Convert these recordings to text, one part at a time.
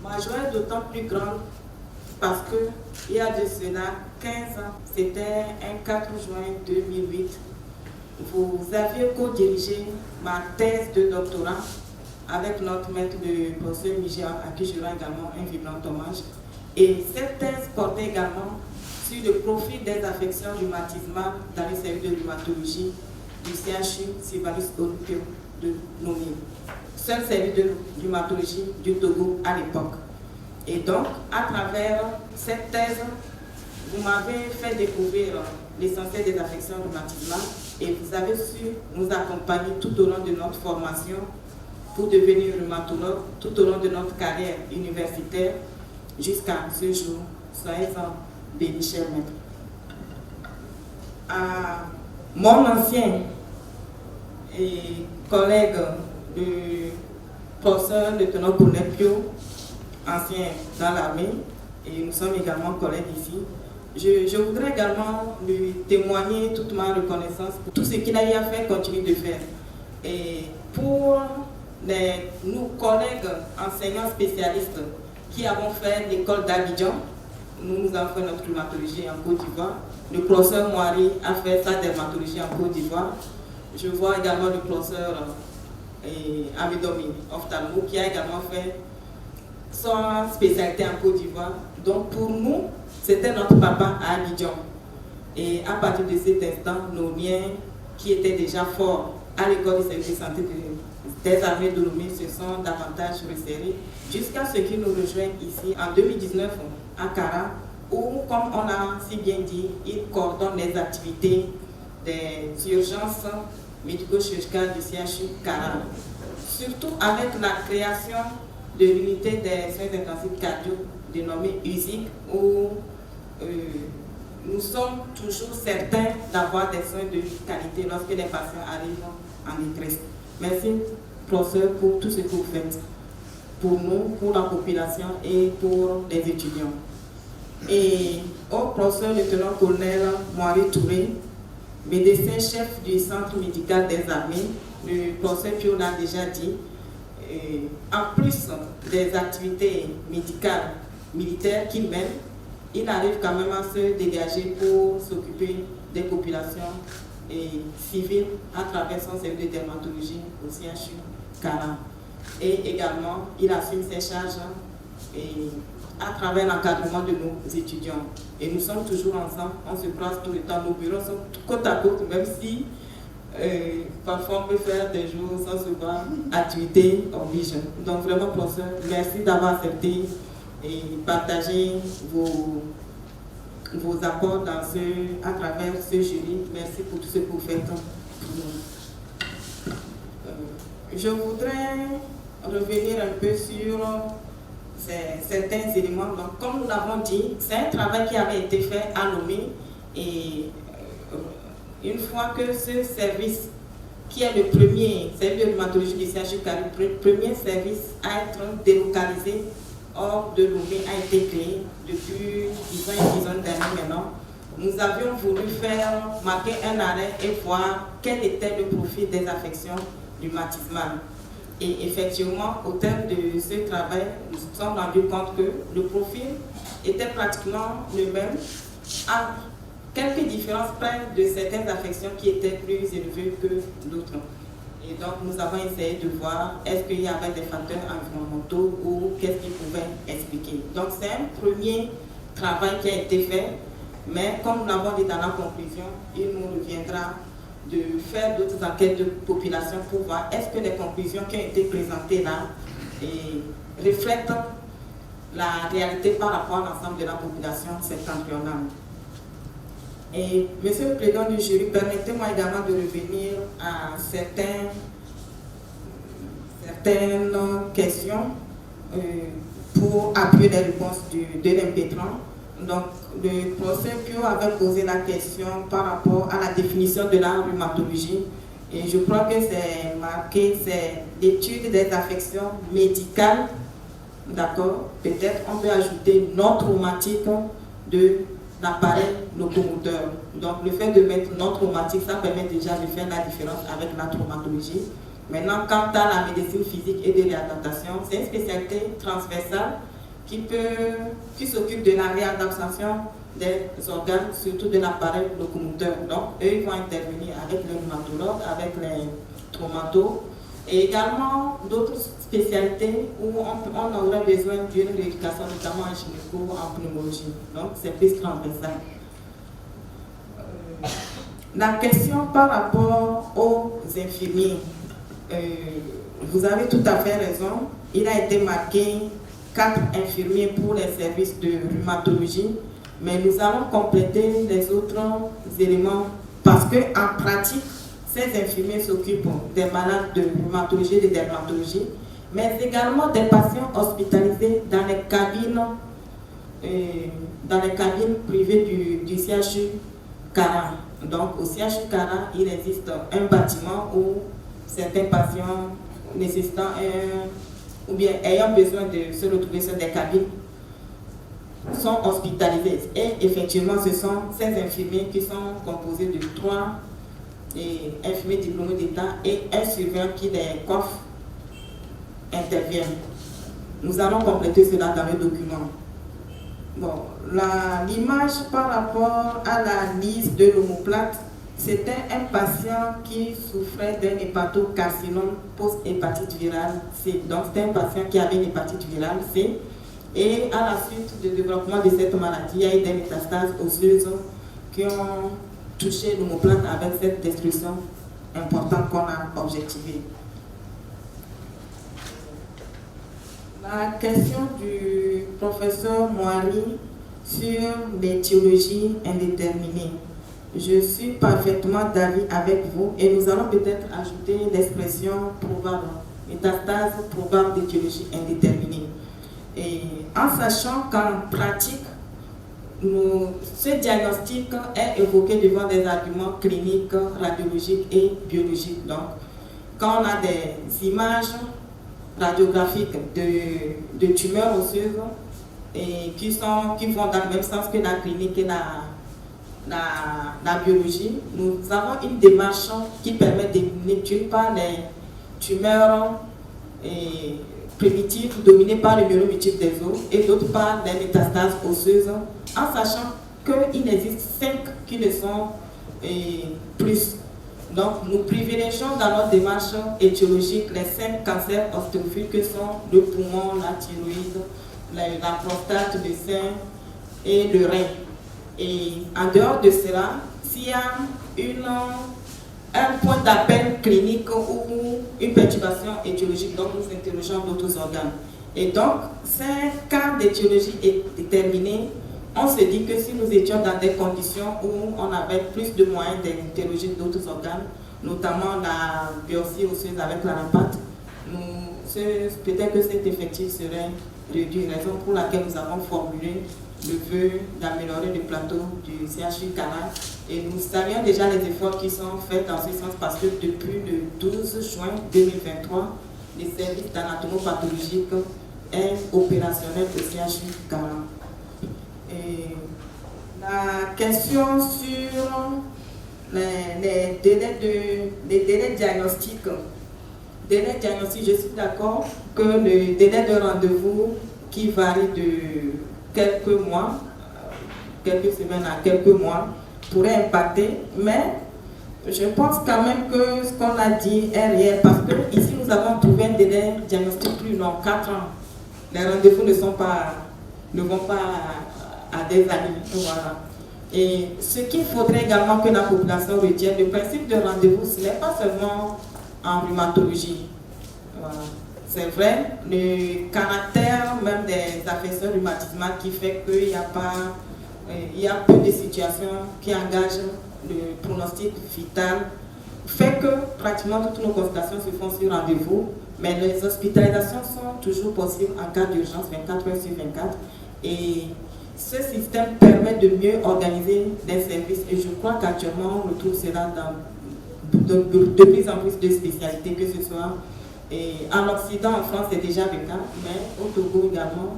Ma joie est d'autant plus grande parce que il y a de cela 15 ans, c'était un 4 juin 2008, vous aviez co-dirigé ma thèse de doctorat avec notre maître de professeur Migia, à qui je rends également un vibrant hommage. Et cette thèse portait également sur le profil des affections rhumatismales dans les services de rhumatologie du CHU Sylvanus Olympio de Lomé, seul service de rhumatologie du Togo à l'époque. Et donc, à travers cette thèse, vous m'avez fait découvrir l'essentiel des affections rhumatismales et vous avez su nous accompagner tout au long de notre formation pour devenir rhumatologue, tout au long de notre carrière universitaire jusqu'à ce jour. Soyez-en bénis, cher maître. À mon ancien collègue, le professeur lieutenant-colonel Pio, ancien dans l'armée, et nous sommes également collègues ici. Je voudrais également lui témoigner toute ma reconnaissance pour tout ce qu'il a eu à faire, continue de faire. Et pour nous collègues enseignants spécialistes qui avons fait l'école d'Abidjan, nous avons fait notre rhumatologie en Côte d'Ivoire. Le professeur Moari a fait sa dermatologie en Côte d'Ivoire. Je vois également le professeur Amidomi Oftalmo qui a également fait son spécialité en Côte d'Ivoire. Donc pour nous, c'était notre papa à Abidjan. Et à partir de cet instant, nos liens qui étaient déjà forts à l'école de service de santé des armées de Lomé se sont davantage resserrés jusqu'à ce qu'ils nous rejoignent ici en 2019 à Kara, où, comme on a si bien dit, ils coordonnent les activités des urgences médico-chirurgicales du CHU Kara. Surtout avec la création de l'unité des soins intensifs cardio dénommée USIC, où nous sommes toujours certains d'avoir des soins de qualité lorsque les patients arrivent en détresse. Merci, professeur, pour tout ce que vous faites pour nous, pour la population et pour les étudiants. Et au professeur lieutenant-colonel Moari Touré, médecin chef du centre médical des armées, le professeur Pio l'a déjà dit, en plus des activités médicales, militaires qu'il mène, il arrive quand même à se dégager pour s'occuper des populations civiles à travers son service de dermatologie au CHU Kara. Et également, il assume ses charges à travers l'encadrement de nos étudiants. Et nous sommes toujours ensemble, on se croise tout le temps, nos bureaux sont côte à côte, même si parfois on peut faire des jours sans se voir, activités oblige. Donc vraiment, professeur, merci d'avoir accepté et partagé vos apports à travers ce jury. Merci pour tout ce que vous faites pour nous. Je voudrais revenir un peu sur certains éléments. Donc, comme nous l'avons dit, c'est un travail qui avait été fait à Lomé et une fois que ce service, qui est le premier service de rhumatologie du CHU Kara, le premier service à être délocalisé hors de Lomé, a été créé depuis 10 ans et 10 ans d'années maintenant, nous avions voulu marquer un arrêt et voir quel était le profil des affections rhumatismales. Et effectivement, au terme de ce travail, nous nous sommes rendus compte que le profil était pratiquement le même, à quelques différences près de certaines affections qui étaient plus élevées que d'autres. Et donc, nous avons essayé de voir est-ce qu'il y avait des facteurs environnementaux ou qu'est-ce qui pouvait expliquer. Donc, c'est un premier travail qui a été fait, mais comme nous l'avons dit dans la conclusion, il nous reviendra de faire d'autres enquêtes de population pour voir est-ce que les conclusions qui ont été présentées là reflètent la réalité par rapport à l'ensemble de la population septentrionale. Et monsieur le président du jury, permettez-moi également de revenir à certaines questions pour appuyer les réponses de l'impétrant. Donc, le professeur Pio avait posé la question par rapport à la définition de la rhumatologie. Et je crois que c'est marqué, c'est l'étude des affections médicales. D'accord? Peut-être on peut ajouter non traumatique de l'appareil locomoteur. Donc, le fait de mettre non traumatique, ça permet déjà de faire la différence avec la traumatologie. Maintenant, quant à la médecine physique et de réadaptation, c'est une spécialité transversale qui s'occupe de la réadaptation des organes, surtout de l'appareil locomoteur. Donc, eux, ils vont intervenir avec les rhumatologues, avec les traumatos, et également d'autres spécialités où on aurait besoin d'une rééducation, notamment en gynéco, en pneumologie. Donc, c'est plus transversal. La question par rapport aux infirmiers, vous avez tout à fait raison. Il a été marqué 4 infirmiers pour les services de rhumatologie, mais nous allons compléter les autres éléments parce qu'en pratique, ces infirmiers s'occupent des malades de rhumatologie et de dermatologie, mais également des patients hospitalisés dans les cabines privées du CHU Cara. Donc au CHU Cara, il existe un bâtiment où certains patients nécessitant ou bien ayant besoin de se retrouver sur des cabines sont hospitalisés. Et effectivement, ce sont ces infirmiers qui sont composés de 3 infirmiers diplômés d'État et un surveillant qui les coffre interviennent. Nous allons compléter cela dans le document. Bon, l'image par rapport à la liste de l'omoplate, c'était un patient qui souffrait d'un hépatocarcinome post-hépatite virale C. Donc, c'était un patient qui avait une hépatite virale C. Et à la suite du développement de cette maladie, il y a eu des métastases osseuses qui ont touché l'omoplate avec cette destruction importante qu'on a objectivée. La question du professeur Moari sur l'étiologie indéterminée. Je suis parfaitement d'avis avec vous et nous allons peut-être ajouter l'expression probable, métastase probable d'étiologie indéterminée. Et en sachant qu'en pratique, ce diagnostic est évoqué devant des arguments cliniques, radiologiques et biologiques. Donc, quand on a des images radiographiques de tumeurs osseuses et qui vont dans le même sens que la clinique et la biologie, nous avons une démarche qui permet d'éliminer d'une part les tumeurs primitives dominées par le myélomyélite des os et d'autre part les métastases osseuses, en sachant qu'il existe 5 qui le sont plus. Donc nous privilégions dans notre démarche étiologique les 5 cancers ostéophiles que sont le poumon, la thyroïde, la prostate, le sein et le rein. Et en dehors de cela, s'il y a un point d'appel clinique ou une perturbation étiologique, donc nous interrogeons d'autres organes. Et donc, ces cas d'étiologie déterminés, on se dit que si nous étions dans des conditions où on avait plus de moyens d'interroger d'autres organes, notamment la biopsie osseuse avec la lampate, peut-être que cet effectif serait réduit, raison pour laquelle nous avons formulé le vœu d'améliorer le plateau du CHU Canal. Et nous savions déjà les efforts qui sont faits dans ce sens parce que depuis le 12 juin 2023, le service d'anatomopathologique est opérationnel au CHU Canal. Et la question sur les délais diagnostiques. Délai diagnostic, je suis d'accord que le délai de rendez-vous qui varie de quelques mois, quelques semaines à quelques mois, pourrait impacter, mais je pense quand même que ce qu'on a dit est réel parce que ici nous avons trouvé un délai diagnostic plus long, 4 ans. Les rendez-vous ne vont pas à des années. Voilà. Et ce qu'il faudrait également que la population retienne, le principe de rendez-vous, ce n'est pas seulement en rhumatologie. Voilà. C'est vrai, le caractère même des affections rhumatismales qui fait qu'il y a peu de situations qui engagent le pronostic vital, fait que pratiquement toutes nos consultations se font sur rendez-vous, mais les hospitalisations sont toujours possibles en cas d'urgence 24 heures sur 24. Et ce système permet de mieux organiser les services et je crois qu'actuellement on retrouve cela dans de plus en plus de spécialités, que ce soit en Occident, en France c'est déjà le cas, mais au Togo également,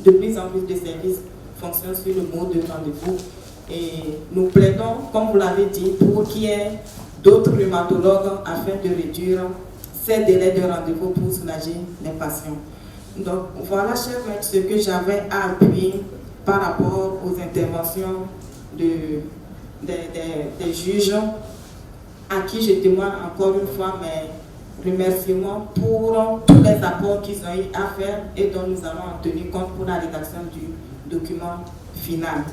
de plus en plus de services fonctionnent sur le mode de rendez-vous. Et nous plaidons, comme vous l'avez dit, pour qu'il y ait d'autres rhumatologues afin de réduire ces délais de rendez-vous pour soulager les patients. Donc voilà, chers maîtres, ce que j'avais à appuyer par rapport aux interventions des juges, à qui je témoigne encore une fois mes remerciements pour tous les apports qu'ils ont eu à faire et dont nous allons en tenir compte pour la rédaction du document final.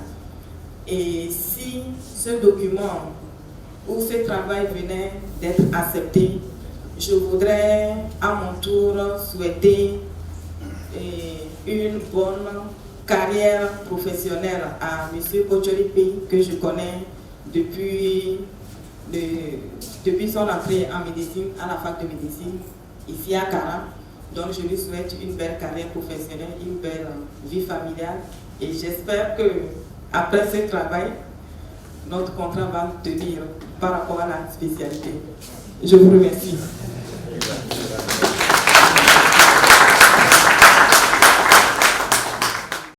Et si ce document ou ce travail venait d'être accepté, je voudrais à mon tour souhaiter une bonne carrière professionnelle à M. Kocholipe, que je connais depuis son entrée en médecine, à la fac de médecine, ici à Kara. Donc je lui souhaite une belle carrière professionnelle, une belle vie familiale. Et j'espère que après ce travail, notre contrat va tenir par rapport à la spécialité. Je vous remercie.